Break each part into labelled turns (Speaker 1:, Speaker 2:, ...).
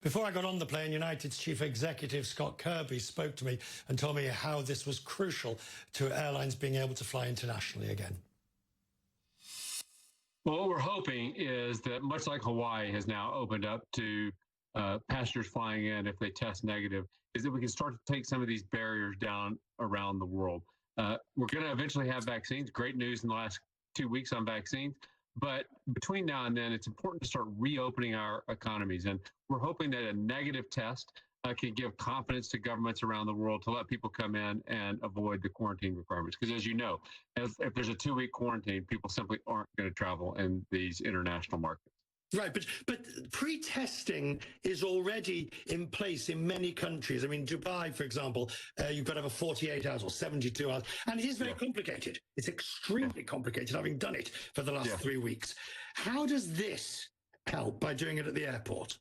Speaker 1: Before I got on the plane, United's chief executive, Scott Kirby, spoke to me and told me how this was crucial to airlines being able to fly internationally again.
Speaker 2: Well, what we're hoping is that much like Hawaii has now opened up to passengers flying in if they test negative, is that we can start to take some of these barriers down around the world. We're going to eventually have vaccines. Great news in the last 2 weeks on vaccines. But between now and then, it's important to start reopening our economies. And we're hoping that a negative test can give confidence to governments around the world to let people come in and avoid the quarantine requirements. Because as you know, if there's a 2-week quarantine, people simply aren't going to travel in these international markets.
Speaker 1: Right, but pre-testing is already in place in many countries. I mean, Dubai, for example, you've got to have a 48 hours or 72 hours, and it is very complicated. It's extremely complicated, having done it for the last 3 weeks. How does this help by doing it at the airport?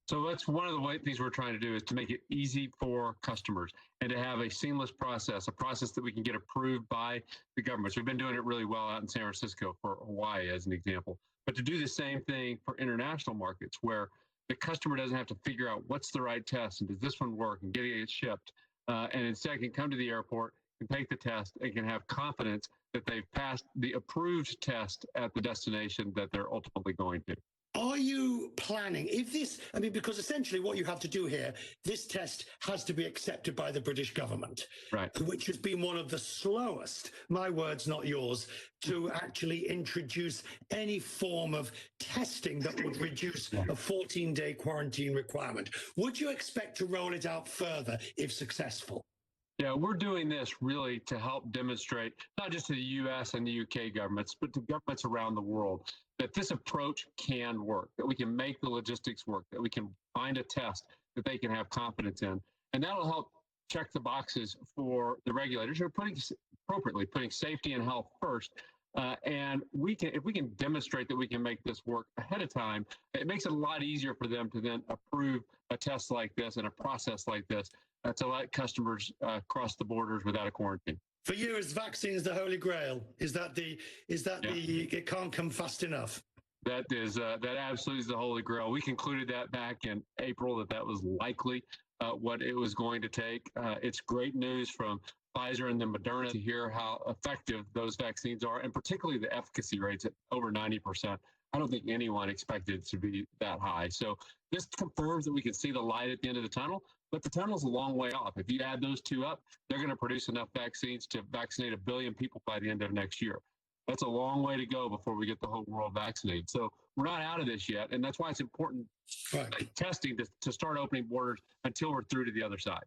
Speaker 2: So that's one of the things we're trying to do is to make it easy for customers and to have a seamless process, a process that we can get approved by the governments. We've been doing it really well out in San Francisco for Hawaii as an example. But to do the same thing for international markets where the customer doesn't have to figure out what's the right test and does this one work and getting it shipped, and instead can come to the airport and take the test and can have confidence that they've passed the approved test at the destination that they're ultimately going to.
Speaker 1: Are you planning, if this, I mean, because essentially what you have to do here, this test has to be accepted by the British government,
Speaker 2: right,
Speaker 1: which has been one of the slowest, my words, not yours, to actually introduce any form of testing that would reduce a 14-day quarantine requirement. Would you expect to roll it out further if successful?
Speaker 2: Yeah, we're doing this really to help demonstrate, not just to the U.S. and the U.K. governments, but to governments around the world, that this approach can work, that we can make the logistics work, that we can find a test that they can have confidence in. And that'll help check the boxes for the regulators who are putting safety and health first. And if we can demonstrate that we can make this work ahead of time, it makes it a lot easier for them to then approve a test like this and a process like this to let customers cross the borders without a quarantine.
Speaker 1: For you, is vaccines the Holy Grail? Is that the it can't come fast enough?
Speaker 2: That absolutely is the Holy Grail. We concluded that back in April that was likely what it was going to take. It's great news from Pfizer and then Moderna to hear how effective those vaccines are, and particularly the efficacy rates at over 90%. I don't think anyone expected it to be that high. So this confirms that we can see the light at the end of the tunnel, but the tunnel's a long way off. If you add those two up, they're going to produce enough vaccines to vaccinate 1 billion people by the end of next year. That's a long way to go before we get the whole world vaccinated. So we're not out of this yet, and that's why it's important testing to start opening borders until we're through to the other side.